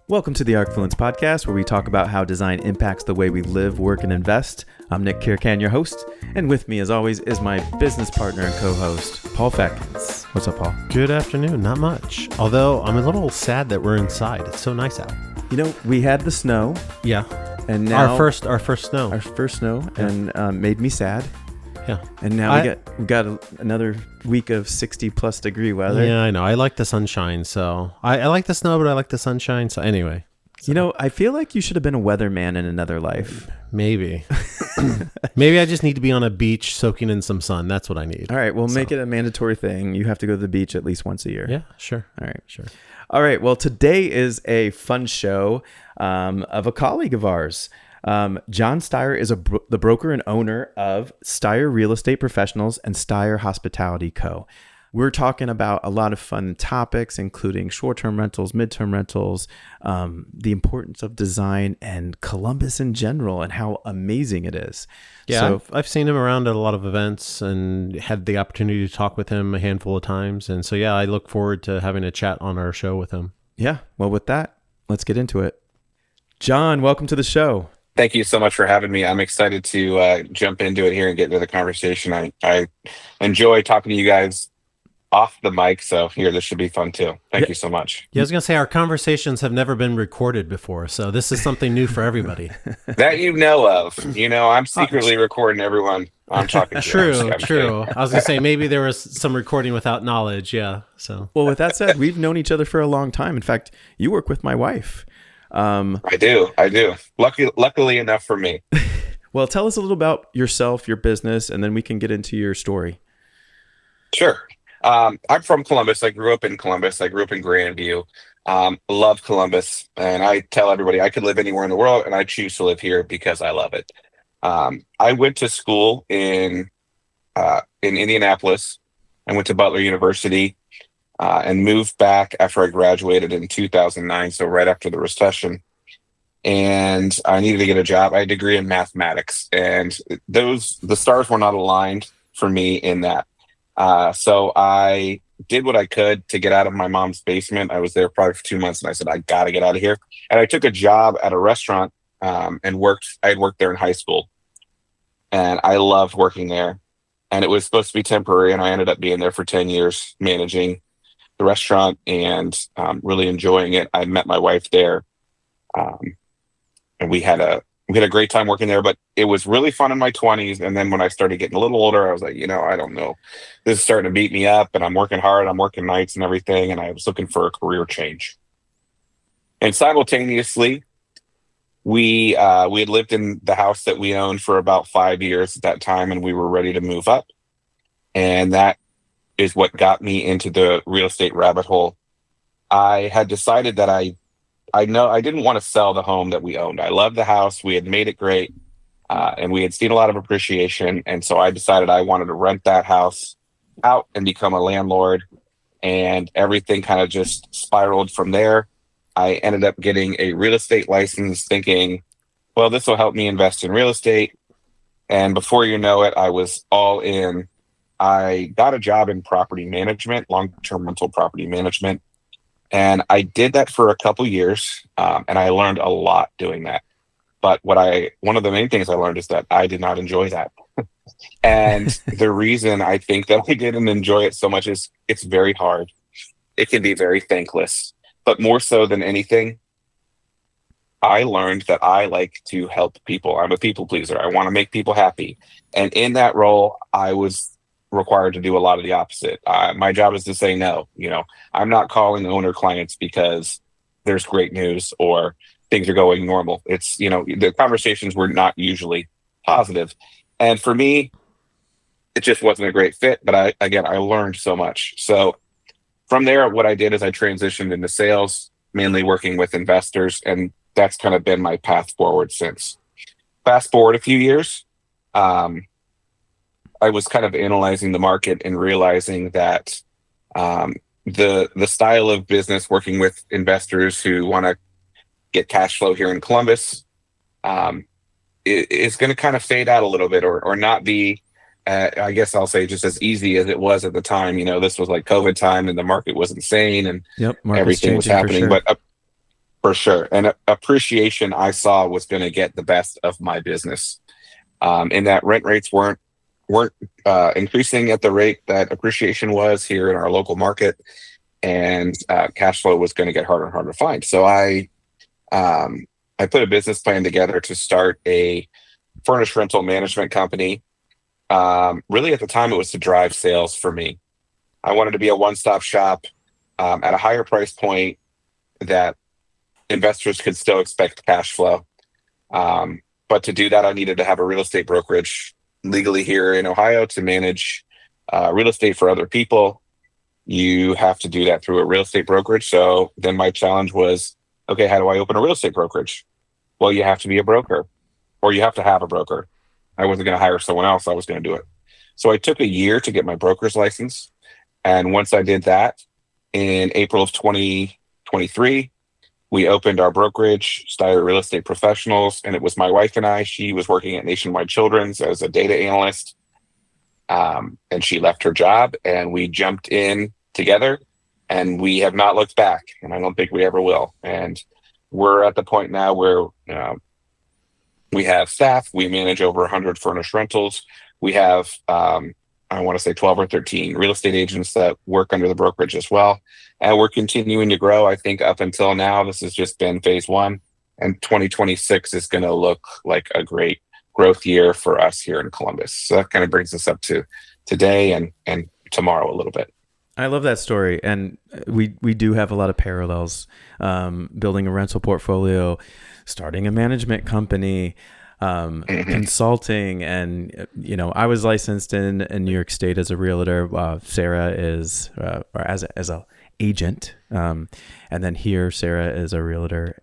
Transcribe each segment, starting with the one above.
Welcome to the Arcfluence Podcast, where we talk about how design impacts the way we live, work, and invest. I'm Nick Kirkan, your host, and with me, as always, is my business partner and co-host, Paul Feckins. What's up, Paul? Good afternoon. Not much. Although I'm a little sad that we're inside. It's so nice out. You know, we had the snow. Yeah. And now our first snow. Our first snow, and made me sad. Yeah. And now we got another week of 60 plus degree weather. Yeah, I know. I like the sunshine, so I like the snow, but I like the sunshine. So anyway. You know, I feel like you should have been a weatherman in another life. Maybe. Maybe I just need to be on a beach soaking in some sun. That's what I need. All right. We'll make it a mandatory thing. You have to go to the beach at least once a year. Yeah, sure. All right. Sure. All right. Well, today is a fun show of a colleague of ours. John Styer is the broker and owner of Styer Real Estate Professionals and Styer Hospitality Co. We're talking about a lot of fun topics, including short-term rentals, midterm rentals, the importance of design, and Columbus in general, and how amazing it is. Yeah, so, I've seen him around at a lot of events and had the opportunity to talk with him a handful of times. And so, yeah, I look forward to having a chat on our show with him. Yeah. Well, with that, let's get into it. John, welcome to the show. Thank you so much for having me. I'm excited to jump into it here and get into the conversation. I enjoy talking to you guys off the mic, so this should be fun too. Thank you so much. Yeah, I was going to say, our conversations have never been recorded before, so this is something new for everybody. That you know of. You know, I'm secretly recording everyone I'm talking to. True. I was going to say, maybe there was some recording without knowledge, yeah. So. Well, with that said, we've known each other for a long time. In fact, you work with my wife. I do. Luckily enough for me. Well, tell us a little about yourself, your business, and then we can get into your story. Sure. I'm from Columbus. I grew up in Columbus. I grew up in Grandview. Love Columbus. And I tell everybody I could live anywhere in the world, and I choose to live here because I love it. I went to school in Indianapolis. I went to Butler University. And moved back after I graduated in 2009, so right after the recession. And I needed to get a job. I had a degree in mathematics, and the stars were not aligned for me in that. So I did what I could to get out of my mom's basement. I was there probably for 2 months, and I said, I got to get out of here. And I took a job at a restaurant and worked. I had worked there in high school, and I loved working there. And it was supposed to be temporary, and I ended up being there for 10 years managing the restaurant and really enjoying it. I met my wife there, and we had a great time working there. But it was really fun in my 20s, and then when I started getting a little older, I was like, I don't know, this is starting to beat me up, and I'm working hard, I'm working nights and everything, and I was looking for a career change. And simultaneously, we had lived in the house that we owned for about 5 years at that time, and we were ready to move up, and that is what got me into the real estate rabbit hole. I had decided that I didn't want to sell the home that we owned. I loved the house. We had made it great. And we had seen a lot of appreciation. And so I decided I wanted to rent that house out and become a landlord. And everything kind of just spiraled from there. I ended up getting a real estate license thinking, well, this will help me invest in real estate. And before you know it, I was all in. I got a job in property management, long-term rental property management. And I did that for a couple years. And I learned a lot doing that. But one of the main things I learned is that I did not enjoy that. And the reason I think that I didn't enjoy it so much is it's very hard. It can be very thankless. But more so than anything, I learned that I like to help people. I'm a people pleaser. I want to make people happy. And in that role, I was required to do a lot of the opposite. My job is to say no. I'm not calling owner clients because there's great news or things are going normal. It's, the conversations were not usually positive. And for me, it just wasn't a great fit. But I learned so much. So from there, what I did is I transitioned into sales, mainly working with investors. And that's kind of been my path forward since. Fast forward a few years, I was kind of analyzing the market and realizing that the style of business working with investors who want to get cash flow here in Columbus is going to kind of fade out a little bit or not be, I guess I'll say, just as easy as it was at the time. This was like COVID time and the market was insane and everything was happening. Sure. But for sure. And appreciation I saw was going to get the best of my business. In that rent rates weren't increasing at the rate that appreciation was here in our local market, and cash flow was going to get harder and harder to find. So I put a business plan together to start a furnished rental management company. Really, at the time, it was to drive sales for me. I wanted to be a one-stop shop at a higher price point that investors could still expect cash flow. But to do that, I needed to have a real estate brokerage legally here in Ohio to manage real estate for other people. You have to do that through a real estate brokerage. So then my challenge was, okay, how do I open a real estate brokerage? Well, you have to be a broker, or you have to have a broker. I wasn't going to hire someone else. I was going to do it. So I took a year to get my broker's license. And once I did that, in April of 2023, we opened our brokerage, Styer Real Estate Professionals, and it was my wife and I. She was working at Nationwide Children's as a data analyst, and she left her job, and we jumped in together, and we have not looked back, and I don't think we ever will. And we're at the point now where we have staff. We manage over 100 furnished rentals. We have, I want to say 12 or 13 real estate agents that work under the brokerage as well. And we're continuing to grow. I think up until now, this has just been phase one. And 2026 is going to look like a great growth year for us here in Columbus. So that kind of brings us up to today and tomorrow a little bit. I love that story. And we do have a lot of parallels, building a rental portfolio, starting a management company, consulting. And, I was licensed in New York State as a realtor. Sarah is, or as a agent. And then here, Sarah is a realtor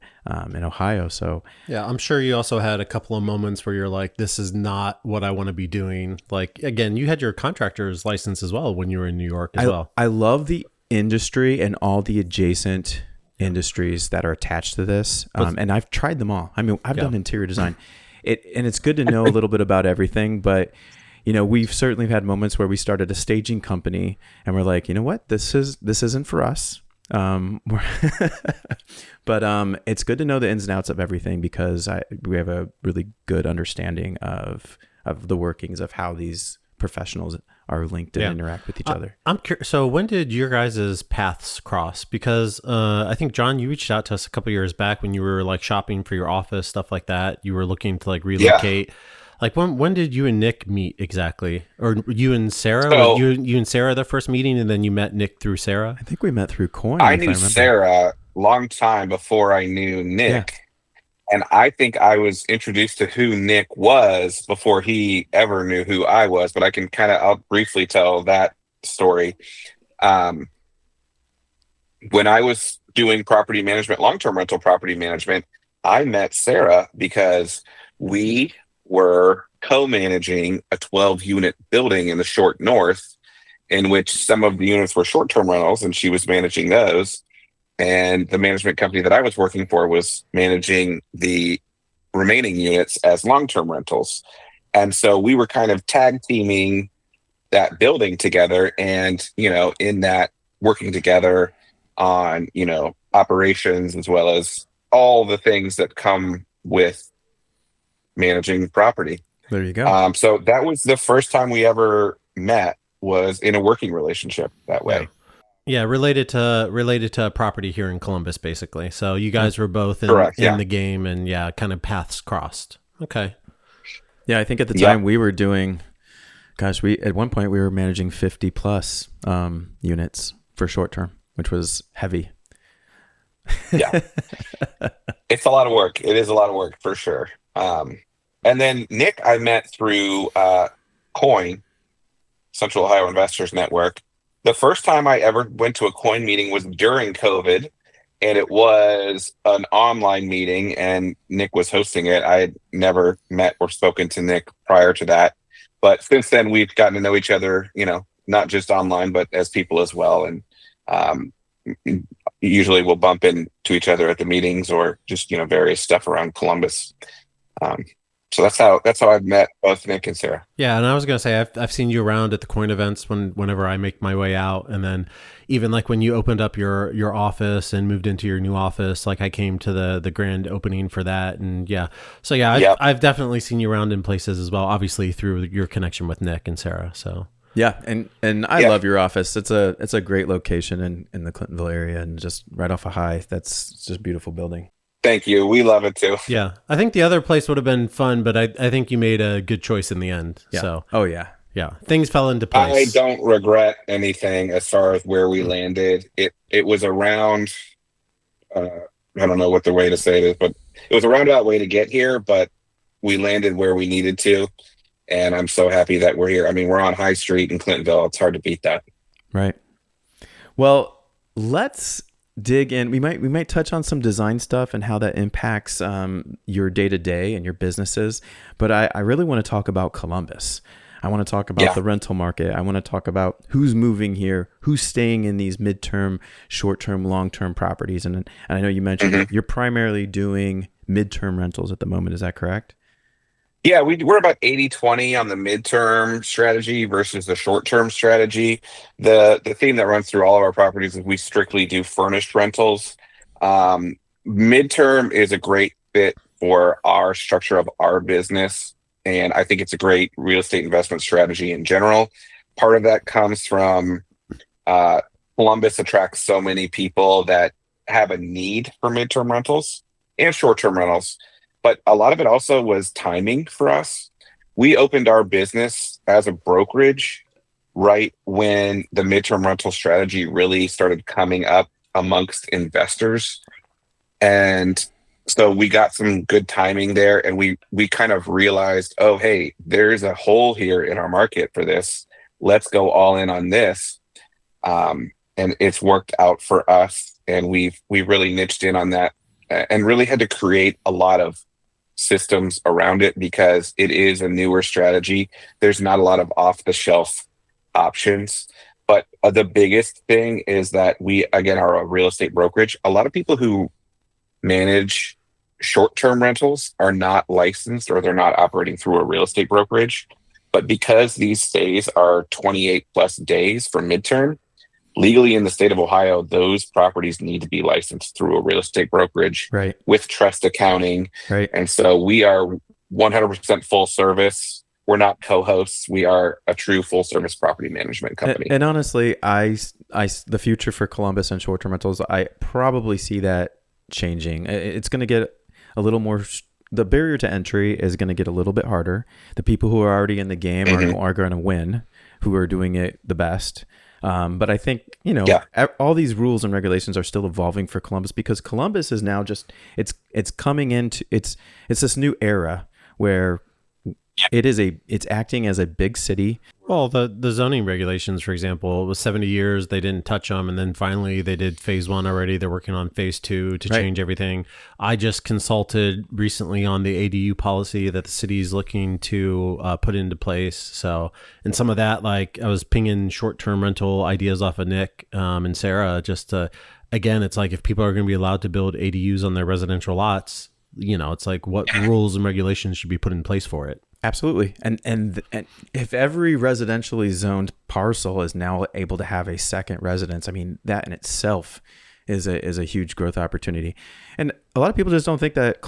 in Ohio. So yeah, I'm sure you also had a couple of moments where you're like, this is not what I want to be doing. Like, again, you had your contractor's license as well when you were in New York as well. I love the industry and all the adjacent industries that are attached to this. And I've tried them all. I mean, I've done interior design. And it's good to know a little bit about everything, but we've certainly had moments where we started a staging company and we're like, you know what, this isn't for us. But it's good to know the ins and outs of everything, because we have a really good understanding of the workings of how these professionals are linked and interact with each other. I'm curious. So when did your guys' paths cross? Because I think, John, you reached out to us a couple of years back when you were like shopping for your office, stuff like that. You were looking to like relocate. Yeah. Like when did you and Nick meet exactly? Or you and Sarah? So, you and Sarah the first meeting, and then you met Nick through Sarah? I think we met through Coin. I knew Sarah long time before I knew Nick. Yeah. And I think I was introduced to who Nick was before he ever knew who I was. But I'll briefly tell that story. When I was doing property management, long-term rental property management, I met Sarah because we were co-managing a 12-unit building in the short north, in which some of the units were short-term rentals, and she was managing those. And the management company that I was working for was managing the remaining units as long-term rentals. And so we were kind of tag teaming that building together, and, in that working together on, operations, as well as all the things that come with managing property. There you go. So that was the first time we ever met, was in a working relationship that way. Yeah, related to property here in Columbus, basically. So you guys were both in the game, and kind of paths crossed. Okay. Yeah, I think at the time we were doing, at one point we were managing 50 plus units for short term, which was heavy. Yeah. It's a lot of work. It is a lot of work for sure. And then Nick, I met through Coin, Central Ohio Investors Network. The first time I ever went to a Coin meeting was during COVID, and it was an online meeting, and Nick was hosting it. I had never met or spoken to Nick prior to that. But since then, we've gotten to know each other, not just online, but as people as well. And usually we'll bump into each other at the meetings or just, various stuff around Columbus. So that's how I've met both Nick and Sarah. Yeah, and I was gonna say I've seen you around at the coin events whenever I make my way out, and then even like when you opened up your office and moved into your new office, like I came to the grand opening for that, and yeah, so yeah, I've definitely seen you around in places as well, obviously through your connection with Nick and Sarah. So yeah, and I love your office. It's a great location in the Clintonville area, and just right off a high. That's just a beautiful building. Thank you. We love it too. Yeah, I think the other place would have been fun, but I think you made a good choice in the end. Yeah. So yeah, things fell into place. I don't regret anything as far as where we landed. It was around. I don't know what the way to say this, but it was a roundabout way to get here. But we landed where we needed to, and I'm so happy that we're here. I mean, we're on High Street in Clintonville. It's hard to beat that. Right. Well, let's dig in. We might touch on some design stuff and how that impacts your day to day and your businesses. But I really want to talk about Columbus. I want to talk about the rental market. I want to talk about who's moving here, who's staying in these midterm, short-term, long-term properties. And I know you mentioned you're primarily doing midterm rentals at the moment. Is that correct? Yeah, we're about 80-20 on the midterm strategy versus the short-term strategy. The theme that runs through all of our properties is we strictly do furnished rentals. Midterm is a great fit for our structure of our business, and I think it's a great real estate investment strategy in general. Part of that comes from Columbus attracts so many people that have a need for midterm rentals and short-term rentals. But a lot of it also was timing for us. We opened our business as a brokerage right when the midterm rental strategy really started coming up amongst investors. And so we got some good timing there, and we kind of realized, oh, hey, there's a hole here in our market for this. Let's go all in on this. And it's worked out for us, and we've really niched in on that and really had to create a lot of systems around it because it is a newer strategy. There's not a lot of off-the-shelf options. But the biggest thing is that we, again, are a real estate brokerage. A lot of people who manage short-term rentals are not licensed or they're not operating through a real estate brokerage. But because these stays are 28 plus days for midterm, legally in the state of Ohio, those properties need to be licensed through a real estate brokerage with trust accounting. Right. And so we are 100% full service. We're not co-hosts. We are a true full service property management company. And honestly, the future for Columbus and short-term rentals, I probably see that changing. It's going to get a little more. The barrier to entry is going to get a little bit harder. The people who are already in the game are going to win, who are doing it the best. But I think, all these rules and regulations are still evolving for Columbus because Columbus is now just, it's coming into, it's this new era where it's acting as a big city. Well, the zoning regulations, for example, it was 70 years. They didn't touch them. And then finally they did phase 1 already. They're working on phase 2 to change everything. I just consulted recently on the ADU policy that the city is looking to put into place. So, and some of that, like I was pinging short-term rental ideas off of Nick and Sarah, just to, again, it's like if people are going to be allowed to build ADUs on their residential lots, it's like what rules and regulations should be put in place for it. Absolutely. And if every residentially zoned parcel is now able to have a second residence, I mean, that in itself is a huge growth opportunity. And a lot of people just don't think that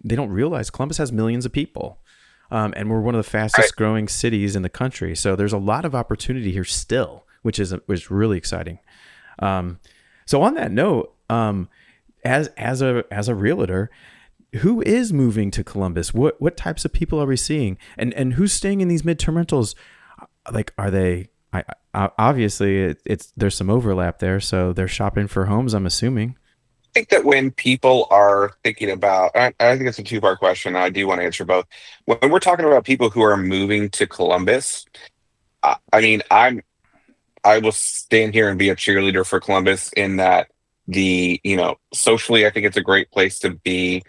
they don't realize Columbus has millions of people. And we're one of the fastest growing cities in the country. So there's a lot of opportunity here still, which is really exciting. So on that note, as a realtor, who is moving to Columbus? What types of people are we seeing? And who's staying in these midterm rentals? Like, are they? Obviously, there's some overlap there, so they're shopping for homes, I'm assuming. I think that when people are thinking about, I think it's a two-part question. I do want to answer both. When we're talking about people who are moving to Columbus, I mean, I will stand here and be a cheerleader for Columbus in that socially, I think it's a great place to be.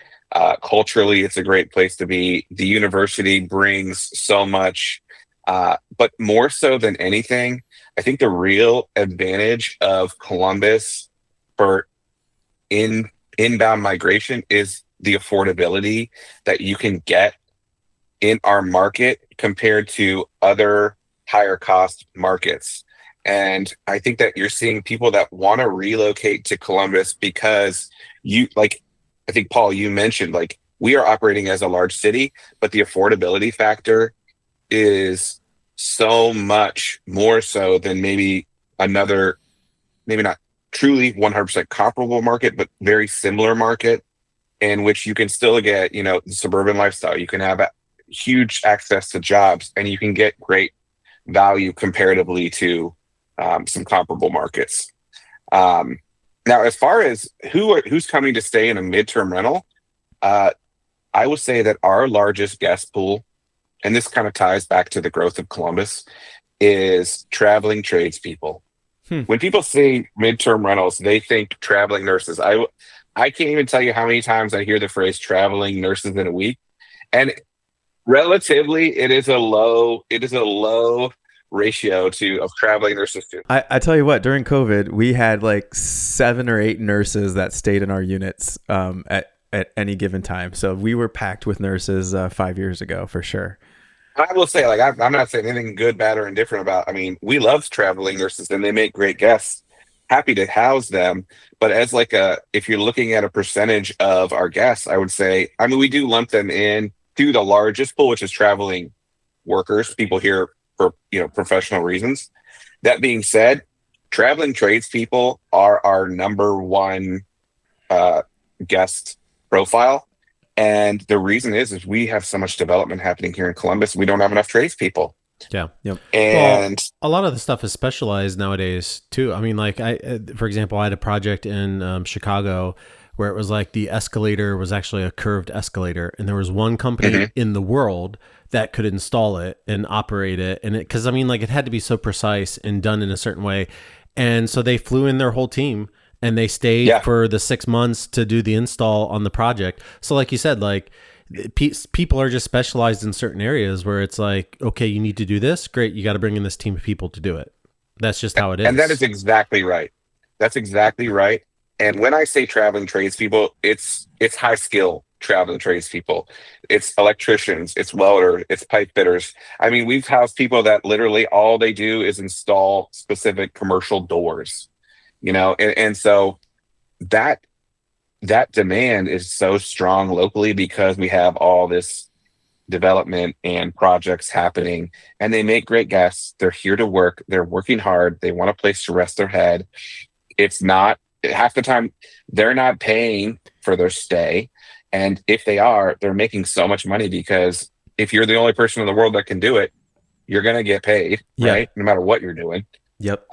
Culturally, it's a great place to be. The university brings so much, but more so than anything, I think the real advantage of Columbus for inbound migration is the affordability that you can get in our market compared to other higher cost markets. And I think that you're seeing people that want to relocate to Columbus because I think Paul, you mentioned like we are operating as a large city, but the affordability factor is so much more so than maybe another, maybe not truly 100% comparable market, but very similar market in which you can still get, the suburban lifestyle. You can have huge access to jobs and you can get great value comparatively to some comparable markets. Now, as far as who's coming to stay in a midterm rental, I would say that our largest guest pool, and this kind of ties back to the growth of Columbus, is traveling tradespeople. When people say midterm rentals, they think traveling nurses. I can't even tell you how many times I hear the phrase traveling nurses in a week. And relatively, it is a low ratio of traveling nurses to. I tell you what, during COVID, we had like 7 or 8 nurses that stayed in our units at any given time. So we were packed with nurses 5 years ago for sure. I will say, like, I'm not saying anything good, bad, or indifferent about. I mean, we love traveling nurses, and they make great guests. Happy to house them, but as if you're looking at a percentage of our guests, I would say, I mean, we do lump them in to the largest pool, which is traveling workers, people here for professional reasons. That being said, traveling tradespeople are our number one guest profile. And the reason is we have so much development happening here in Columbus. We don't have enough tradespeople. Yeah. Yep. And a lot of the stuff is specialized nowadays too. I mean, like for example, I had a project in Chicago where it was like the escalator was actually a curved escalator, and there was one company in the world that could install it and operate it. And because I mean, like it had to be so precise and done in a certain way. And so they flew in their whole team. And they stayed for the 6 months to do the install on the project. So like you said, like people are just specialized in certain areas where it's like, okay, you need to do this. Great. You got to bring in this team of people to do it. That's just how it is. And that is exactly right. That's exactly right. And when I say traveling tradespeople, it's high skill traveling tradespeople. It's electricians, it's welders, it's pipe fitters. I mean, we've housed people that literally all they do is install specific commercial doors. And so that demand is so strong locally because we have all this development and projects happening, and they make great guests. They're here to work. They're working hard. They want a place to rest their head. It's not half the time they're not paying for their stay. And if they are, they're making so much money because if you're the only person in the world that can do it, you're going to get paid, right? No matter what you're doing. Yep.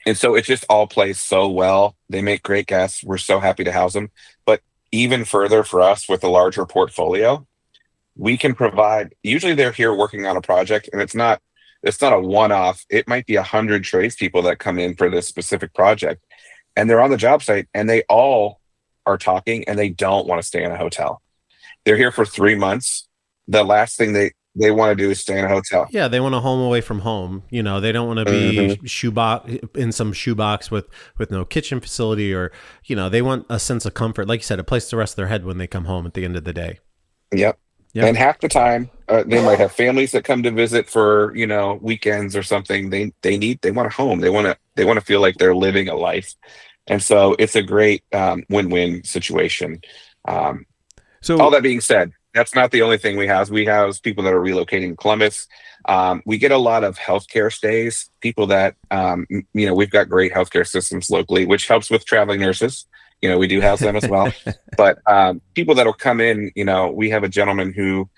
And so it just all plays so well. They make great guests. We're so happy to house them. But even further for us with a larger portfolio, we can provide, usually they're here working on a project, and it's not a one-off. It might be 100 tradespeople that come in for this specific project, and they're on the job site and they all are talking and they don't want to stay in a hotel. They're here for 3 months. The last thing they want to do is stay in a hotel. Yeah, they want a home away from home. They don't want to be in some shoebox with no kitchen facility, or they want a sense of comfort. Like you said, a place to rest their head when they come home at the end of the day. Yep. And half the time, they might have families that come to visit for weekends or something. They want a home. They want to feel like they're living a life, and so it's a great win-win situation. So all that being said, that's not the only thing we house. We house people that are relocating to Columbus. We get a lot of healthcare stays, people that, we've got great healthcare systems locally, which helps with traveling nurses. We do house them as well. But people that'll come in, we have a gentleman who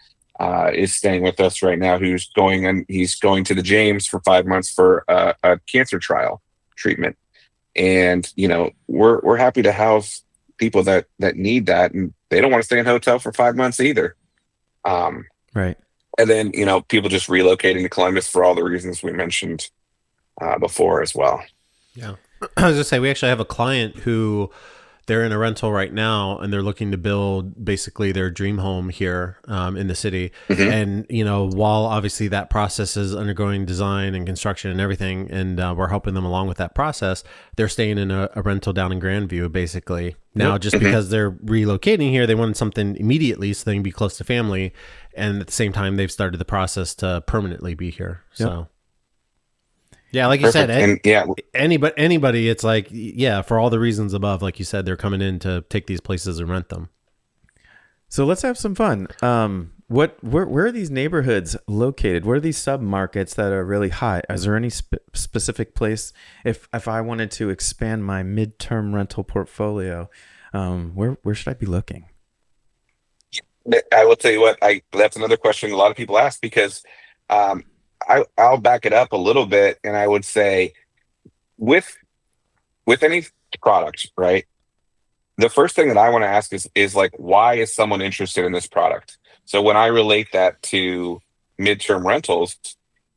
is staying with us right now he's going to the James for 5 months for a cancer trial treatment. And, we're happy to house people that need that, and they don't want to stay in a hotel for 5 months either. Right. And then, people just relocating to Columbus for all the reasons we mentioned before as well. Yeah. I was going to say, we actually have a client who they're in a rental right now and they're looking to build basically their dream home here in the city. Mm-hmm. And, while obviously that process is undergoing design and construction and everything, and we're helping them along with that process, they're staying in a rental down in Grandview, basically. Now, just because they're relocating here, they wanted something immediately so they can be close to family. And at the same time, they've started the process to permanently be here. So. Yeah, like you said, anybody, it's like, for all the reasons above, like you said, they're coming in to take these places and rent them. So let's have some fun. Where are these neighborhoods located? Where are these submarkets that are really hot? Is there any specific place? If I wanted to expand my midterm rental portfolio, where should I be looking? I will tell you what, that's another question a lot of people ask, because I'll back it up a little bit, and I would say with any product, right? The first thing that I want to ask is like, why is someone interested in this product? So when I relate that to midterm rentals,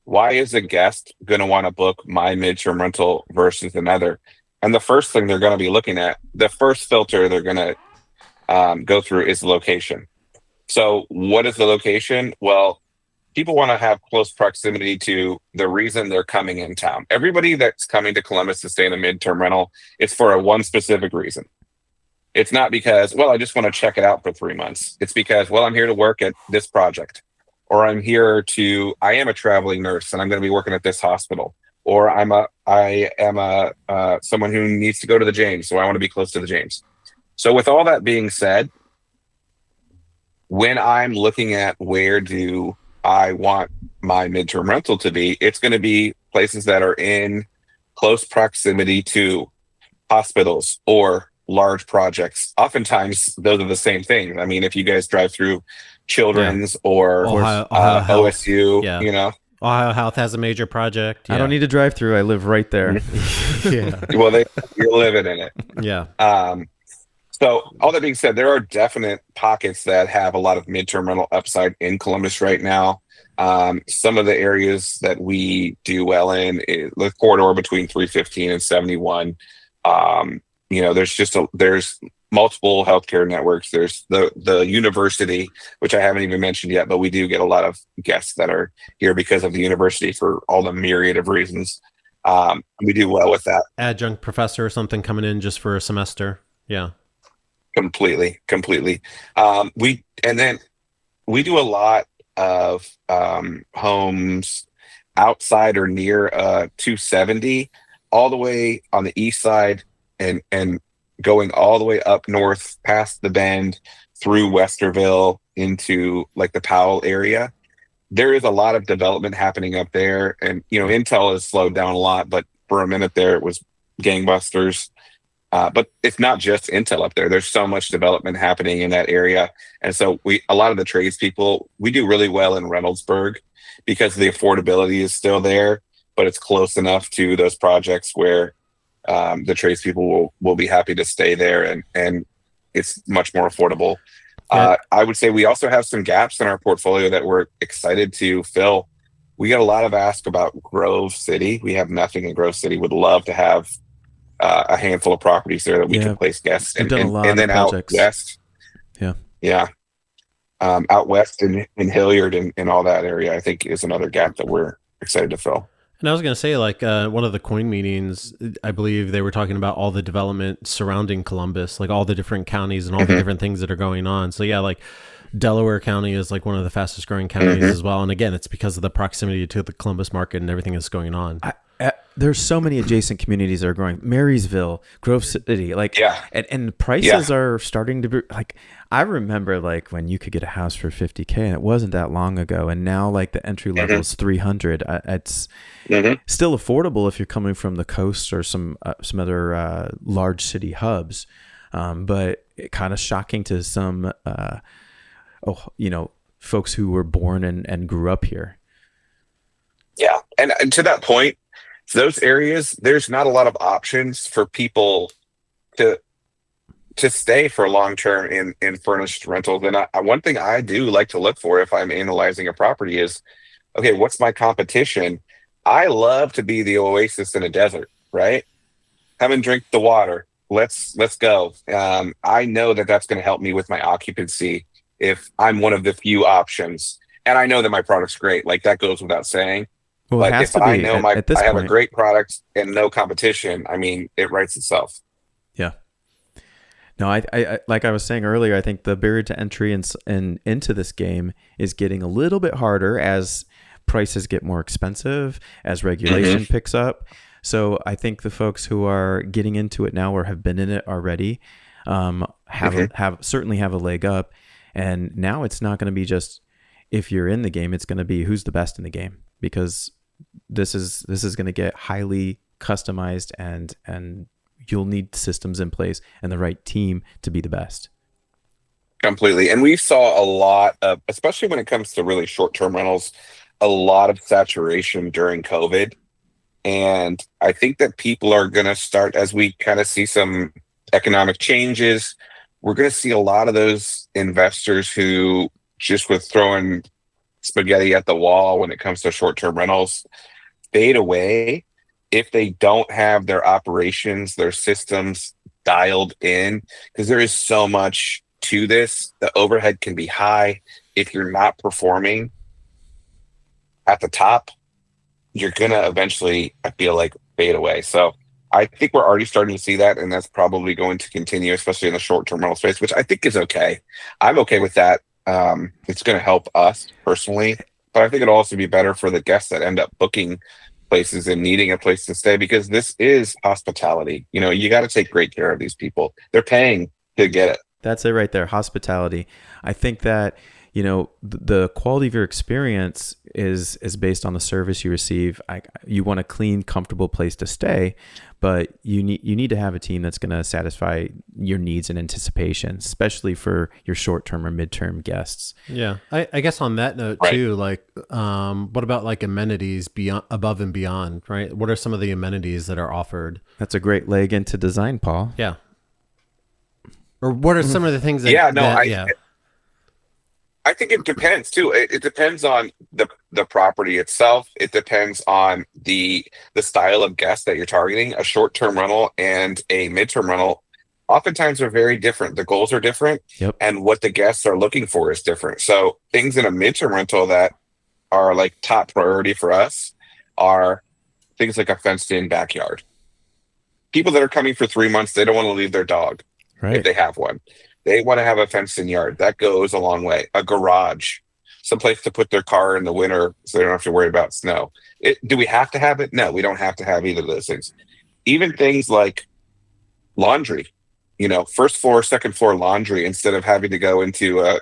why is a guest going to want to book my midterm rental versus another? And the first thing they're going to be looking at, the first filter they're going to go through is location. So what is the location? Well, people want to have close proximity to the reason they're coming in town. Everybody that's coming to Columbus to stay in a midterm rental, it's for one specific reason. It's not because, well, I just want to check it out for 3 months. It's because, well, I'm here to work at this project, or I am a traveling nurse and I'm going to be working at this hospital, or I am someone who needs to go to the James, so I want to be close to the James. So with all that being said, when I'm looking at where do I want my midterm rental to be, it's going to be places that are in close proximity to hospitals or large projects. Oftentimes, those are the same thing. I mean, if you guys drive through Children's or Ohio OSU, Ohio Health has a major project. I don't need to drive through. I live right there. Well, you're living in it. Yeah. So all that being said, there are definite pockets that have a lot of midterm rental upside in Columbus right now. Some of the areas that we do well in the corridor between 315 and 71. There's multiple healthcare networks. There's the university, which I haven't even mentioned yet, but we do get a lot of guests that are here because of the university for all the myriad of reasons. We do well with that. Adjunct professor or something coming in just for a semester. Yeah. Completely. We do a lot of homes outside or near 270, all the way on the east side and going all the way up north past the Bend through Westerville into like the Powell area. There is a lot of development happening up there, and Intel has slowed down a lot, but for a minute there it was gangbusters. But it's not just Intel up there. There's so much development happening in that area. And so a lot of the tradespeople, we do really well in Reynoldsburg because the affordability is still there, but it's close enough to those projects where the tradespeople will be happy to stay there, and it's much more affordable. Yeah. I would say we also have some gaps in our portfolio that we're excited to fill. We get a lot of ask about Grove City. We have nothing in Grove City. Would love to have a handful of properties there that we can place guests and then out west. Out west in Hilliard and all that area, I think is another gap that we're excited to fill. And I was going to say, like, one of the coin meetings, I believe they were talking about all the development surrounding Columbus, like all the different counties and all the different things that are going on. So yeah, like Delaware County is like one of the fastest growing counties as well. And again, it's because of the proximity to the Columbus market and everything that's going on. There's so many adjacent communities that are growing. Marysville, Grove City, and prices are starting to be like, I remember like when you could get a house for $50,000 and it wasn't that long ago. And now like the entry level is $300,000. It's still affordable if you're coming from the coast or some other large city hubs. But kind of shocking to some, folks who were born and grew up here. Yeah. And to that point, those areas, there's not a lot of options for people to stay for long term in furnished rentals. And one thing I do like to look for if I'm analyzing a property is, okay, what's my competition? I love to be the oasis in a desert, right? Come and drink the water. let's go. I know that that's going to help me with my occupancy if I'm one of the few options. And I know that my product's great. Like that goes without saying. Well, it But has if to I be know at this I have a point. great product and no competition, I mean, it writes itself. Yeah. No, I like I was saying earlier, I think the barrier to entry and into this game is getting a little bit harder as prices get more expensive, as Hmm. regulation picks up. So I think the folks who are getting into it now or have been in it already Hmm. have certainly have a leg up. And now it's not going to be just if you're in the game; it's going to be who's the best in the game, because this is going to get highly customized, and you'll need systems in place and the right team to be the best. Completely. And we saw a lot of, especially when it comes to really short-term rentals, a lot of saturation during COVID. And I think that people are going to start, as we kind of see some economic changes, we're going to see a lot of those investors who just with throwing spaghetti at the wall when it comes to short-term rentals fade away if they don't have their operations, their systems dialed in, because there is so much to this. The overhead can be high. If you're not performing at the top, you're gonna eventually, I feel like, fade away. So I think we're already starting to see that, and that's probably going to continue, especially in the short-term rental space, which I think is okay. I'm okay with that. It's going to help us personally, but I think it'll also be better for the guests that end up booking places and needing a place to stay because this is hospitality. You know, you got to take great care of these people. They're paying to get it. That's it right there. Hospitality. I think that, the quality of your experience is based on the service you receive. You want a clean, comfortable place to stay, but you need to have a team that's going to satisfy your needs and anticipation, especially for your short term or midterm guests. Yeah, I guess on that note Right. too, like, what about like amenities beyond, above and beyond, right? What are some of the amenities that are offered? That's a great leg into design, Paul. Yeah, or what are some of the things Yeah, no, that yeah, I think it depends too. It depends on the property itself. It depends on the style of guest that you're targeting. A short-term rental and a midterm rental oftentimes are very different. The goals are different, Yep. and what the guests are looking for is different. So things in a midterm rental that are like top priority for us are things like a fenced-in backyard. People that are coming for 3 months, they don't want to leave their dog if Right. they have one. They want to have a fenced in yard. That goes a long way. A garage, someplace to put their car in the winter so they don't have to worry about snow. Do we have to have it? No, we don't have to have either of those things. Even things like laundry, first floor, second floor laundry, instead of having to go into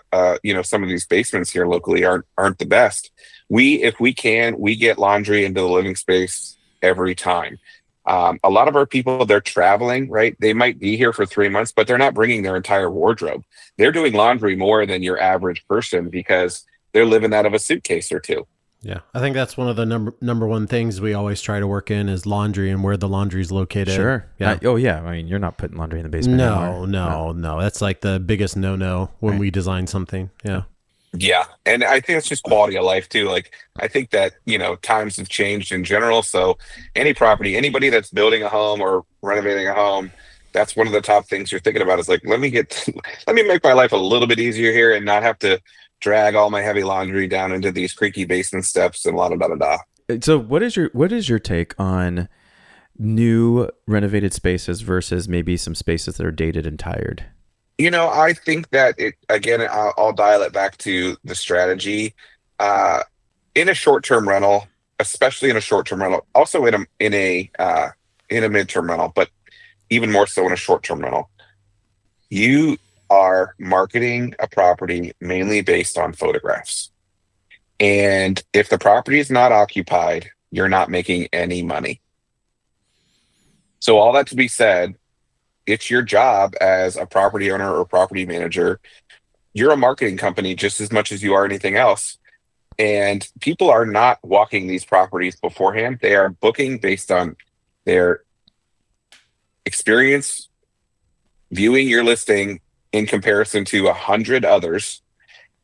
some of these basements here locally aren't the best. If we can, we get laundry into the living space every time. A lot of our people, they're traveling, right? They might be here for 3 months, but they're not bringing their entire wardrobe. They're doing laundry more than your average person because they're living out of a suitcase or two. yeah. I think that's one of the number one things we always try to work in is laundry and where the laundry is located. Sure. Yeah. Oh yeah. I mean, you're not putting laundry in the basement No, anymore. no. That's like the biggest no when Right. we design something. Yeah. Yeah. And I think it's just quality of life too. Like, I think that, times have changed in general. So anybody that's building a home or renovating a home, that's one of the top things you're thinking about is like, let me make my life a little bit easier here and not have to drag all my heavy laundry down into these creaky basement steps and la da da da da. So what is your take on new renovated spaces versus maybe some spaces that are dated and tired? I think that I'll dial it back to the strategy. Uh, in a short-term rental, especially in a short-term rental, also in a midterm rental, but even more so in a short-term rental, you are marketing a property mainly based on photographs. And if the property is not occupied, you're not making any money. So all that to be said, it's your job as a property owner or property manager. You're a marketing company just as much as you are anything else. And people are not walking these properties beforehand. They are booking based on their experience viewing your listing in comparison to 100 others.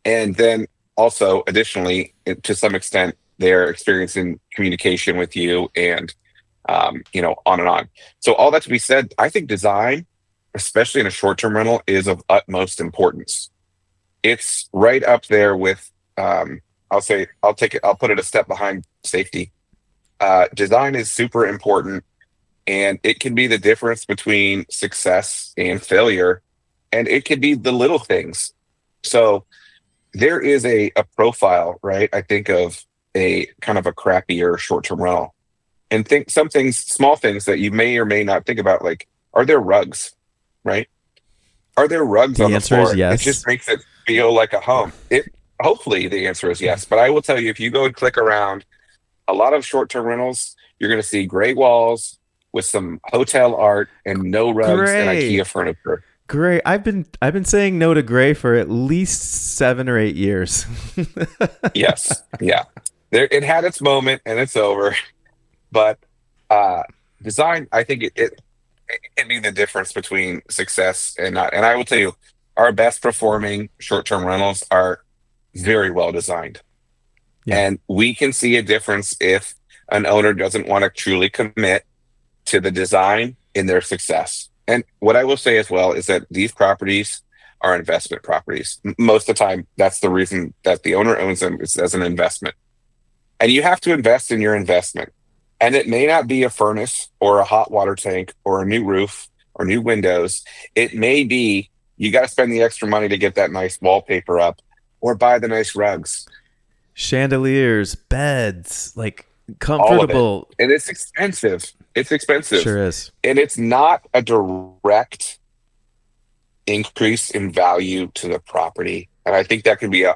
And then also, additionally, to some extent, their experience in communication with you and on and on. So all that to be said, I think design, especially in a short-term rental, is of utmost importance. It's right up there with, I'll put it a step behind safety. Design is super important, and it can be the difference between success and failure, and it can be the little things. So there is a profile, right? I think of a kind of a crappier short-term rental, and think some things, small things that you may or may not think about, like, are there rugs, right? Are there rugs The on the answer floor? is yes. It just makes it feel like a home. Hopefully the answer is yes, but I will tell you, if you go and click around a lot of short-term rentals, you're going to see gray walls with some hotel art and no rugs and Gray. IKEA furniture. Gray. I've been saying no to gray for at least 7 or 8 years. Yes, yeah. It had its moment and it's over, but design, I think it can be the difference between success and not. And I will tell you, our best performing short-term rentals are very well designed. Yeah. And we can see a difference if an owner doesn't want to truly commit to the design in their success. And what I will say as well is that these properties are investment properties. Most of the time, that's the reason that the owner owns them, is as an investment. And you have to invest in your investment. And it may not be a furnace or a hot water tank or a new roof or new windows. It may be you got to spend the extra money to get that nice wallpaper up or buy the nice rugs. Chandeliers, beds, like All of comfortable. it. And it's expensive. It's expensive. Sure is. And it's not a direct increase in value to the property. And I think that can be a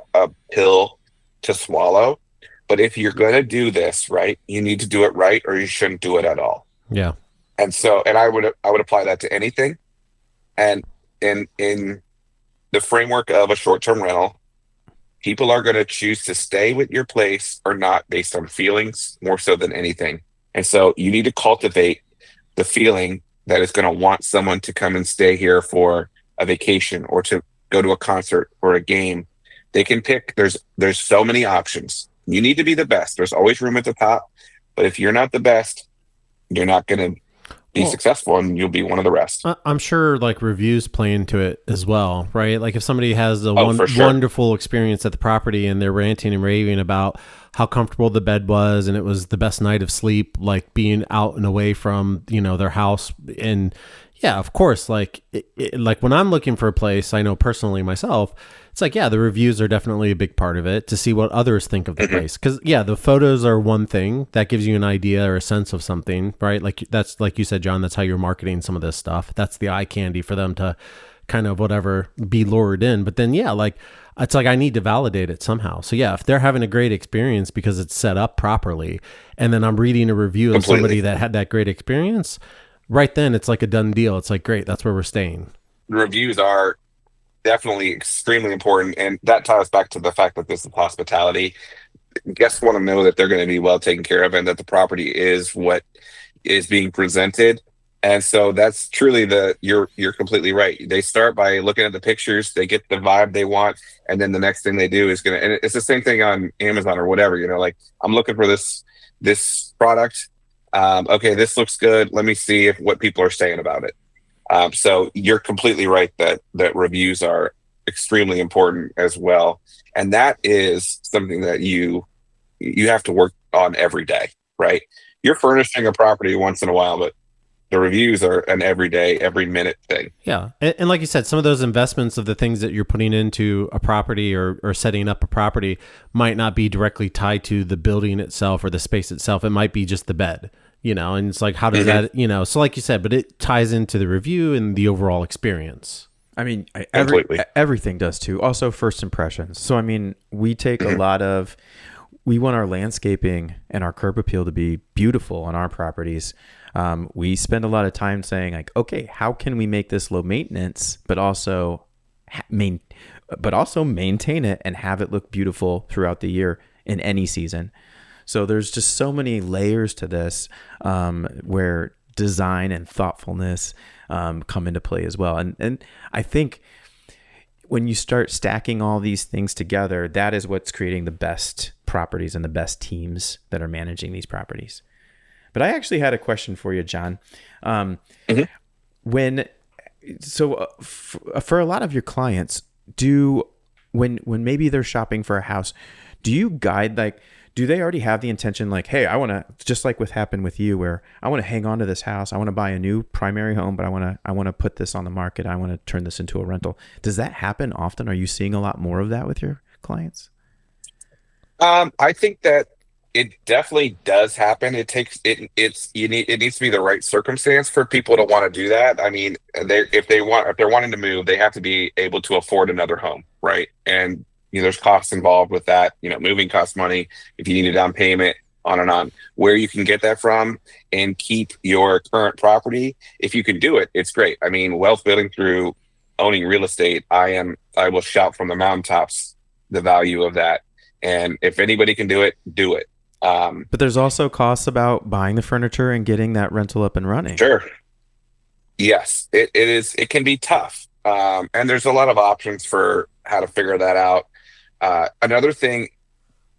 pill to swallow. But if you're going to do this, right, you need to do it right, or you shouldn't do it at all. Yeah. And so, and I would apply that to anything. And in the framework of a short-term rental, people are going to choose to stay with your place or not based on feelings more so than anything. And so you need to cultivate the feeling that is going to want someone to come and stay here for a vacation or to go to a concert or a game. They can pick. There's so many options. You need to be the best. There's always room at the top. But if you're not the best, you're not going to be successful, and you'll be one of the rest. I'm sure like reviews play into it as well, right? Like if somebody has a Sure. wonderful experience at the property and they're ranting and raving about how comfortable the bed was and it was the best night of sleep, like being out and away from, their house. And yeah, of course, like like when I'm looking for a place, I know personally myself, it's like, yeah, the reviews are definitely a big part of it to see what others think of the place. Because yeah, the photos are one thing that gives you an idea or a sense of something, right? Like that's like you said, John, that's how you're marketing some of this stuff. That's the eye candy for them to kind of whatever be lured in. But then yeah, like it's like I need to validate it somehow. So yeah, if they're having a great experience because it's set up properly, and then I'm reading a review of somebody that had that great experience, right then it's like a done deal. It's like, great, that's where we're staying. Reviews are definitely extremely important, and that ties back to the fact that this is hospitality. Guests want to know that they're going to be well taken care of and that the property is what is being presented. And so that's truly you're completely right. They start by looking at the pictures, they get the vibe they want, and then the next thing they do is and it's the same thing on Amazon or whatever, like I'm looking for this product. Okay, this looks good. Let me see what people are saying about it. So you're completely right that reviews are extremely important as well. And that is something that you have to work on every day, right? You're furnishing a property once in a while, but the reviews are an everyday, every minute thing. Yeah. And like you said, some of those investments of the things that you're putting into a property or setting up a property might not be directly tied to the building itself or the space itself. It might be just the bed. And it's like, how does that, so like you said, but it ties into the review and the overall experience. I mean, everything does too. Also first impressions. So, I mean, we take we want our landscaping and our curb appeal to be beautiful on our properties. We spend a lot of time saying like, okay, how can we make this low maintenance, but also maintain it and have it look beautiful throughout the year in any season. So there's just so many layers to this where design and thoughtfulness come into play as well. And I think when you start stacking all these things together, that is what's creating the best properties and the best teams that are managing these properties. But I actually had a question for you, John. Mhm. When for a lot of your clients, when maybe they're shopping for a house, do you guide, like, do they already have the intention, like, hey, I want to, just like what happened with you, where I want to hang on to this house, I want to buy a new primary home, but I want to put this on the market, I want to turn this into a rental. Does that happen often? Are you seeing a lot more of that with your clients? I think that it definitely does happen. It needs to be the right circumstance for people to want to do that. I mean, if they're wanting to move, they have to be able to afford another home, right? And there's costs involved with that. Moving costs money. If you need a down payment, on and on. Where you can get that from and keep your current property, if you can do it, it's great. I mean, wealth building through owning real estate, I will shout from the mountaintops the value of that. And if anybody can do it, do it. But there's also costs about buying the furniture and getting that rental up and running. Sure. Yes, it is. It can be tough. And there's a lot of options for how to figure that out. Another thing,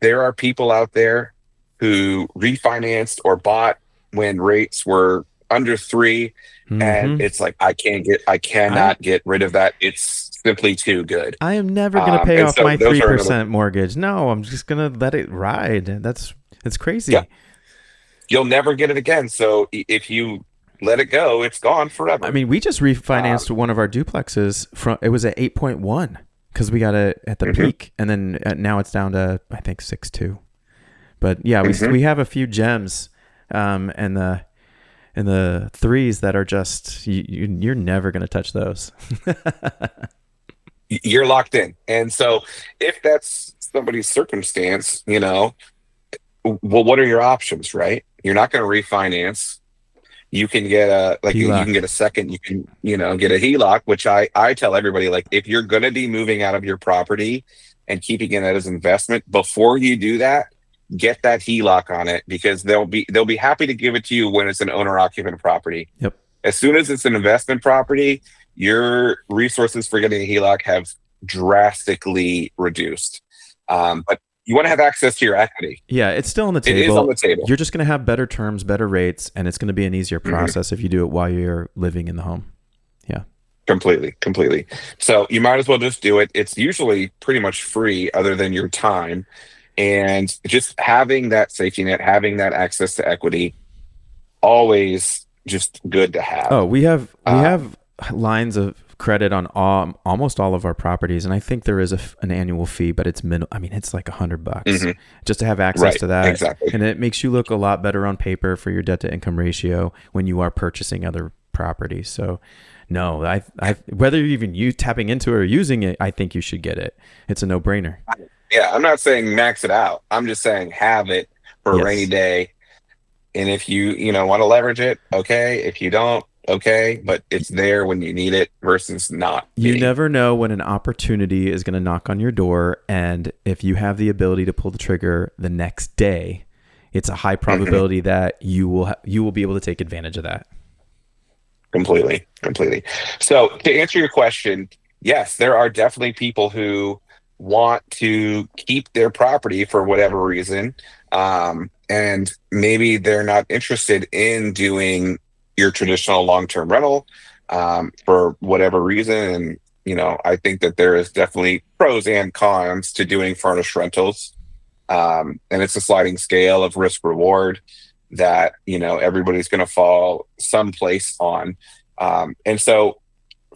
there are people out there who refinanced or bought when rates were under 3, and it's like, I cannot get rid of that. It's simply too good. I am never going to pay off my 3% mortgage. No, I'm just going to let it ride. It's crazy. Yeah. You'll never get it again. So if you let it go, it's gone forever. I mean, we just refinanced one of our duplexes it was at 8.1 because we got it at the peak, and then now it's down to, I think, 6.2. But yeah, we have a few gems, and the threes that are just you're never going to touch those. You're locked in. And so if that's somebody's circumstance, well, what are your options, right? You're not going to refinance. You can get you can get a second, you can, get a HELOC, which I tell everybody, like, if you're going to be moving out of your property and keeping it as investment, before you do that, get that HELOC on it, because they'll be happy to give it to you when it's an owner occupant property. Yep. As soon as it's an investment property, your resources for getting a HELOC have drastically reduced. But you want to have access to your equity. Yeah, it's still on the table. It is on the table. You're just going to have better terms, better rates, and it's going to be an easier process if you do it while you're living in the home. Yeah. Completely. So you might as well just do it. It's usually pretty much free other than your time. And just having that safety net, having that access to equity, always just good to have. Oh, we have lines of credit on almost all of our properties, and I think there is an annual fee, but it's minimal. I mean, it's like $100 just to have access to that. Exactly. And it makes you look a lot better on paper for your debt to income ratio when you are purchasing other properties. So no, I whether you tapping into it or using it, I think you should get it. It's a no-brainer. Yeah, I'm not saying max it out. I'm just saying have it for a rainy day. And if you want to leverage it, okay. If you don't, okay. But it's there when you need it versus not. You never know when an opportunity is going to knock on your door, and if you have the ability to pull the trigger the next day, it's a high probability that you will be able to take advantage of that. Completely. So to answer your question, yes, there are definitely people who want to keep their property for whatever reason, and maybe they're not interested in doing your traditional long-term rental for whatever reason. And I think that there is definitely pros and cons to doing furnished rentals, and it's a sliding scale of risk reward that everybody's going to fall someplace on, and so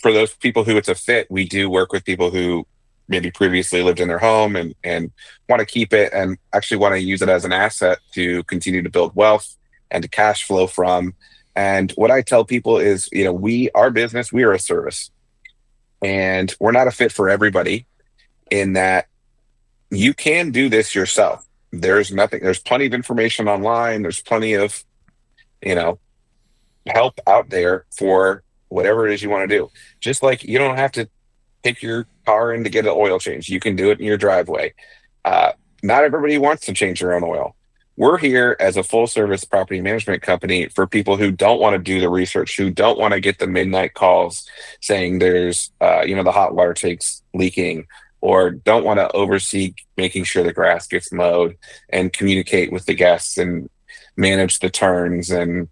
for those people who it's a fit, we do work with people who maybe previously lived in their home and want to keep it and actually want to use it as an asset to continue to build wealth and to cash flow from. And what I tell people is, our business, we are a service, and we're not a fit for everybody, in that you can do this yourself. There's plenty of information online. There's plenty of, help out there for whatever it is you want to do. Just like you don't have to take your car in to get an oil change. You can do it in your driveway. Not everybody wants to change their own oil. We're here as a full service property management company for people who don't want to do the research, who don't want to get the midnight calls saying there's, the hot water tank's leaking, or don't want to oversee making sure the grass gets mowed and communicate with the guests and manage the turns, and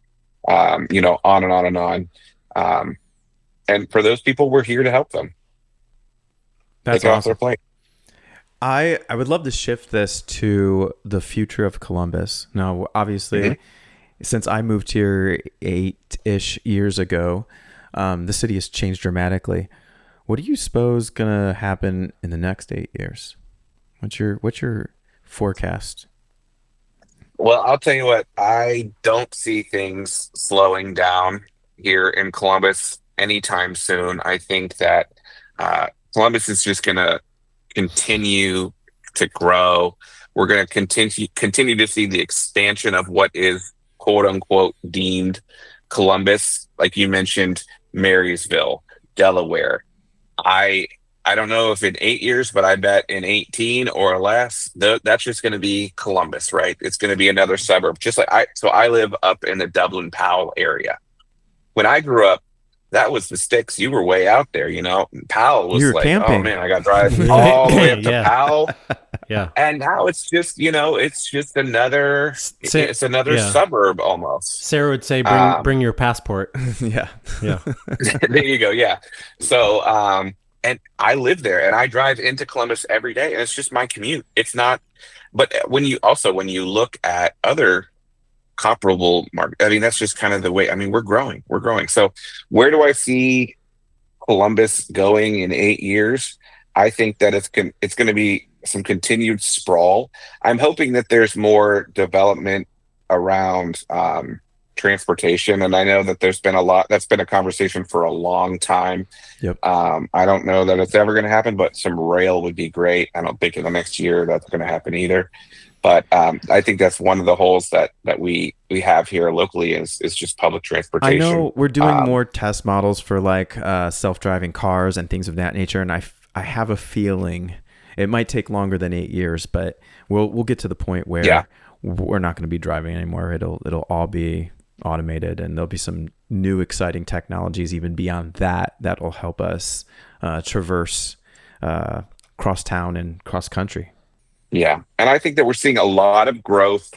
on and on and on. Um, and for those people, we're here to help them That's take it off their awesome. plate. I would love to shift this to the future of Columbus. Now, Hmm. obviously, since I moved here 8-ish years ago, the city has changed dramatically. What do you suppose gonna happen in the next 8 years? What's your forecast? Well, I'll tell you what, I don't see things slowing down here in Columbus anytime soon. I think that Columbus is just going to continue to grow. We're going to continue to see the expansion of what is quote unquote deemed Columbus, like you mentioned, Marysville, Delaware. I I don't know if in 8 years, but I bet in 18 or less, that's just going to be Columbus, right? It's going to be another suburb. Just like I live up in the Dublin Powell area. When I grew up, that was the sticks. You were way out there, you know. Powell was You're like, oh camping. man, I got to drive all the way up to Yeah. Powell. Yeah. And now it's just, it's just another, Sa- it's another yeah. suburb almost. Sarah would say, Um, bring your passport. Yeah. Yeah. there you go. Yeah. So, and I live there and I drive into Columbus every day and it's just my commute. It's not, but when you look at other comparable market, I mean, that's just kind of the way, I mean, we're growing. So where do I see Columbus going in 8 years? I think that it's going to be some continued sprawl. I'm hoping that there's more development around transportation, and I know that there's been a lot. That's been a conversation for a long time. Yep. I don't know that it's ever going to happen, but some rail would be great. I don't think in the next year that's going to happen either. But I think that's one of the holes that we have here locally is just public I transportation. know we're doing Um, more test models for like self-driving cars and things of that nature, and I have a feeling it might take longer than 8 years, but we'll get to the point yeah, where we're not going to be driving anymore. It'll all be automated, and there'll be some new exciting technologies even beyond that that'll help us traverse cross town and cross country. yeah, and I think that we're seeing a lot of growth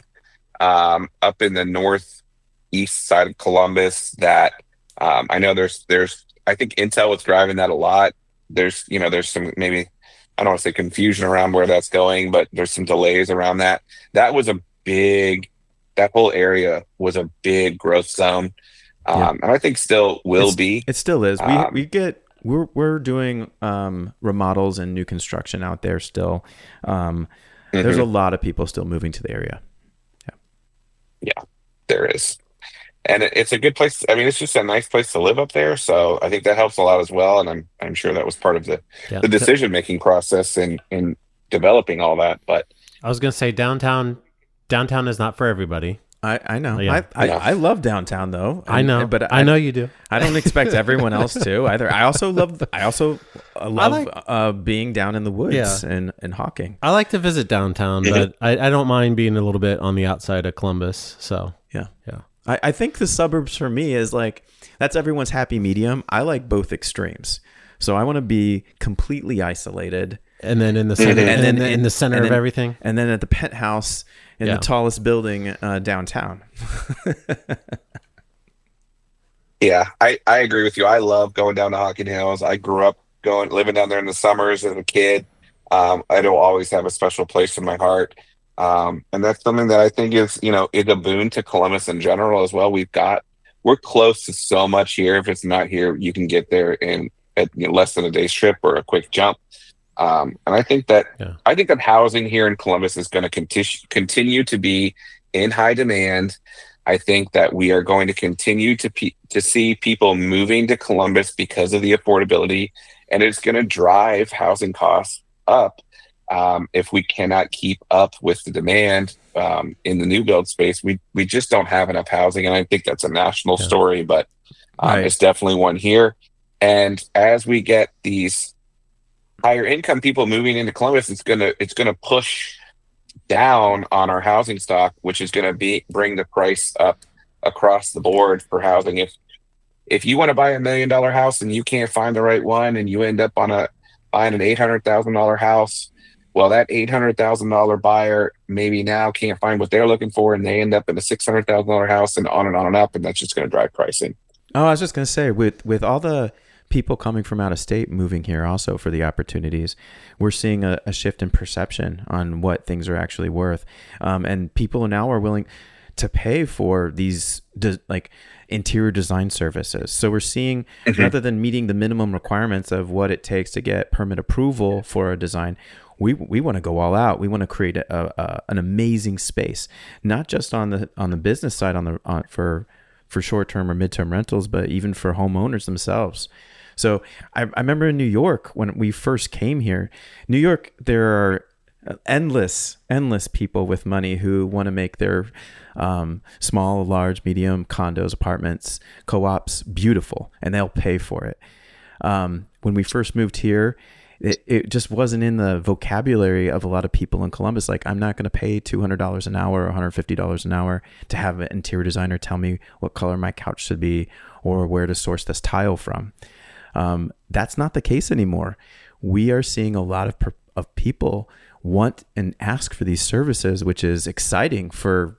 up in the northeast side of Columbus. That I know there's I think Intel is driving that a lot. There's some maybe I don't want to say confusion around where that's going, but there's some delays around that. That was a big that whole area was a big growth zone, Yeah. and I think still will It's be. it still is. We Um, get we're doing remodels and new construction out there still. There's a mhm, lot of people still moving to the area. Yeah. yeah, there is. And it's a good place. I mean, it's just a nice place to live up there. So I think that helps a lot as well. And I'm sure that was part of Yeah. the decision making process in developing all that. But I was gonna say downtown is not for everybody. I know. Yeah. yeah, I love downtown though. I know. But I know you do. I don't expect everyone else to either. I also love like- being down in the woods Yeah. and hawking. I like to visit downtown, Mhm. but I don't mind being a little bit on the outside of Columbus. So Yeah. yeah. I think the suburbs for me is like that's everyone's happy medium. I like both extremes. So I want to be completely isolated And then in the center, Mhm. and then in the center and of then- everything. and then at the penthouse in Yeah. the tallest building downtown. yeah, I agree with you. I love going down to Hocking Hills. I grew up living down there in the summers as a kid. It'll always have a special place in my heart. And that's something that I think is a boon to Columbus in general as well. We're close to so much here. If it's not here, you can get there in at less than a day's trip or a quick jump. And Yeah. I think that housing here in Columbus is going to continue to be in high demand. I think that we are going to continue to see people moving to Columbus because of the affordability, and it's going to drive housing costs up. If we cannot keep up with the demand in the new build space, we just don't have enough housing, and I think that's a national Yeah. story, but Right. it's definitely one here. And as we get these higher income people moving into Columbus, it's gonna push down on our housing stock, which is gonna bring the price up across the board for housing. If you want to buy $1 million house and you can't find the right one, and you end up buying an $800,000 house, Well, that $800,000 buyer maybe now can't find what they're looking for, and they end up in a $600,000 house, and on and up, and that's just going to drive pricing. Oh, I was just going to say, with all the people coming from out of state moving here also for the opportunities, we're seeing a shift in perception on what things are actually worth. And people now are willing to pay for these like interior design services. So we're seeing, rather than meeting the minimum requirements of what it takes to get permit approval for a design, we want to go all out. We want to create an amazing space, not just on the business side for short-term or midterm rentals, but even for homeowners themselves. So I remember in New York, when we first came here, New York, there are endless people with money who want to make their small, large, medium condos, apartments, co-ops beautiful, and they'll pay for it. When we first moved here, it just wasn't in the vocabulary of a lot of people in Columbus. Like, I'm not going to pay $200 an hour or $150 an hour to have an interior designer tell me what color my couch should be or where to source this tile from. That's not the case anymore. We are seeing a lot of people want and ask for these services, which is exciting for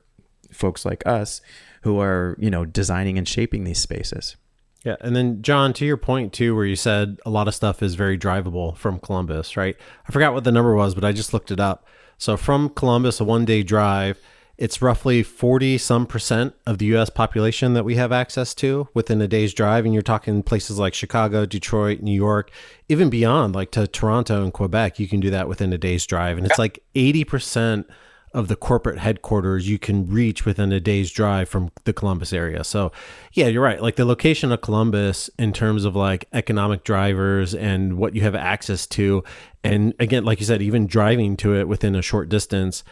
folks like us who are, designing and shaping these spaces. Yeah. And then, John, to your point too, where you said a lot of stuff is very drivable from Columbus, right? I forgot what the number was, but I just looked it up. So from Columbus, a 1-day drive, it's roughly 40% of the U.S. population that we have access to within a day's drive. And you're talking places like Chicago, Detroit, New York, even beyond, like to Toronto and Quebec. You can do that within a day's drive. And it's like 80% of the corporate headquarters you can reach within a day's drive from the Columbus area. So yeah, you're right. Like the location of Columbus in terms of like economic drivers and what you have access to. And again, like you said, even driving to it within a short distance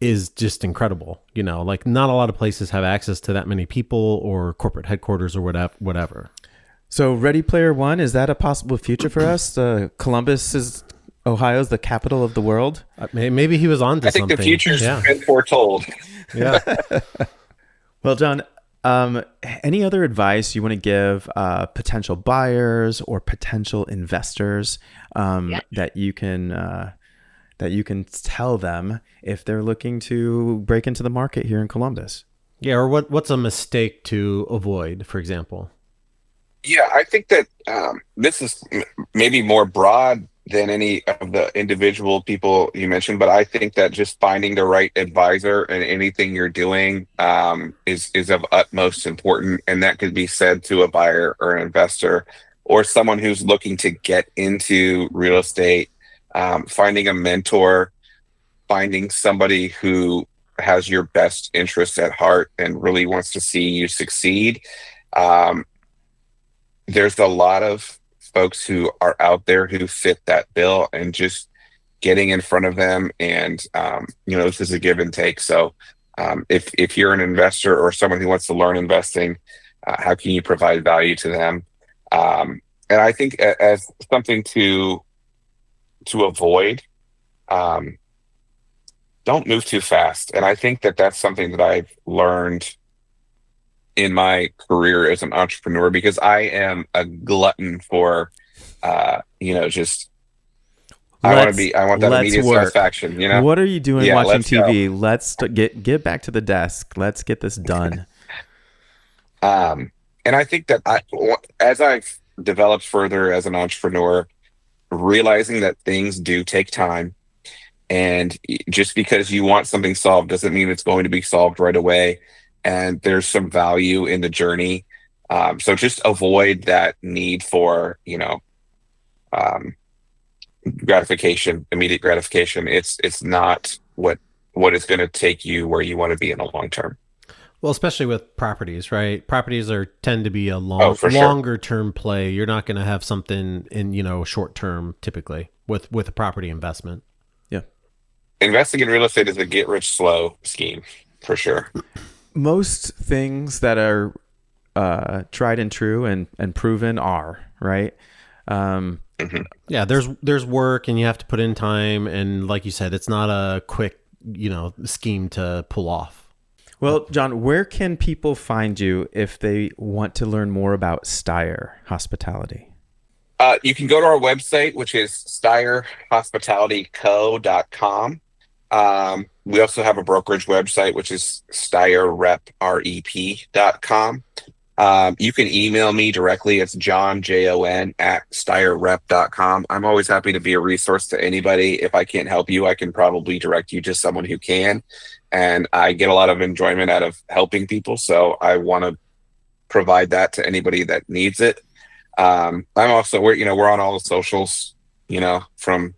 is just incredible. Like not a lot of places have access to that many people or corporate headquarters or whatever. So Ready Player One, is that a possible future for us? Ohio's the capital of the world. Maybe he was on to something. I think the future's been foretold. Yeah. Well, John, any other advice you want to give potential buyers or potential investors that you can tell them if they're looking to break into the market here in Columbus? Yeah, or what's a mistake to avoid, for example? Yeah, I think that this is maybe more broad than any of the individual people you mentioned, but I think that just finding the right advisor in anything you're doing is of utmost importance, and that could be said to a buyer or an investor or someone who's looking to get into real estate. Finding a mentor, finding somebody who has your best interests at heart and really wants to see you succeed. There's a lot of folks who are out there who fit that bill, and just getting in front of them. And, this is a give and take. So if you're an investor or someone who wants to learn investing, how can you provide value to them? And I think as something to avoid, don't move too fast. And I think that that's something that I've learned in my career as an entrepreneur, because I am a glutton for, just, I want that immediate satisfaction, What are you doing watching TV? Go. Let's get back to the desk. Let's get this done. And I think that as I've developed further as an entrepreneur, realizing that things do take time, and just because you want something solved doesn't mean it's going to be solved right away. And there's some value in the journey. So just avoid that need for, gratification, immediate gratification. It's not what is going to take you where you want to be in the long term. Well, especially with properties, right? Properties tend to be a longer term play. You're not going to have something in, short term typically with a property investment. Yeah. Investing in real estate is a get rich slow scheme for sure. Most things that are tried and true and proven are, right? Yeah, there's work, and you have to put in time, and like you said, it's not a quick, scheme to pull off. Well, John, where can people find you if they want to learn more about Styer Hospitality? You can go to our website, which is steyerhospitalityco.com. We also have a brokerage website, which is steyerrep.com. You can email me directly. It's Jon, Jon, at steyerrep.com. I'm always happy to be a resource to anybody. If I can't help you, I can probably direct you to someone who can. And I get a lot of enjoyment out of helping people. So I want to provide that to anybody that needs it. I'm also, we're on all the socials, from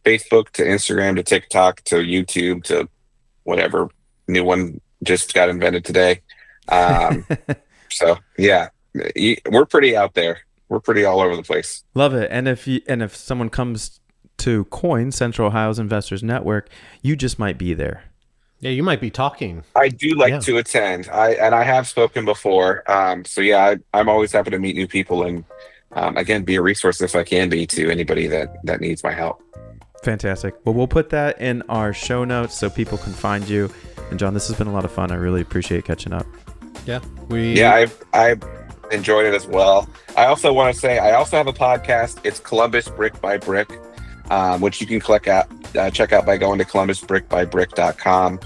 Facebook to Instagram to TikTok to YouTube to whatever new one just got invented today. So yeah, we're pretty out there. We're pretty all over the place. Love it. And if someone comes to COIN, Central Ohio's Investors Network, you just might be there. Yeah, you might be talking. I do like to attend. I have spoken before. So yeah, I'm always happy to meet new people and again be a resource if I can be to anybody that needs my help. Fantastic. Well, we'll put that in our show notes so people can find you. And Jon, this has been a lot of fun. I really appreciate catching up. Yeah, I've enjoyed it as well. I also want to say I also have a podcast. It's Columbus Brick by Brick, which you can check out by going to columbusbrickbybrick.com.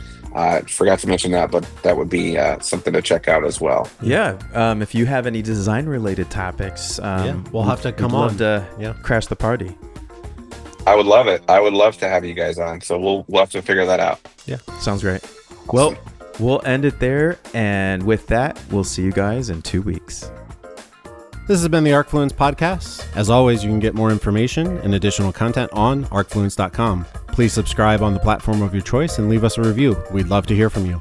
Forgot to mention that, but that would be something to check out as well. Yeah. If you have any design related topics, we'll have to come on to crash the party. I would love it. I would love to have you guys on. So we'll have to figure that out. Yeah. Sounds great. Awesome. Well, we'll end it there. And with that, we'll see you guys in 2 weeks. This has been the ArcFluence Podcast. As always, you can get more information and additional content on arcfluence.com. Please subscribe on the platform of your choice and leave us a review. We'd love to hear from you.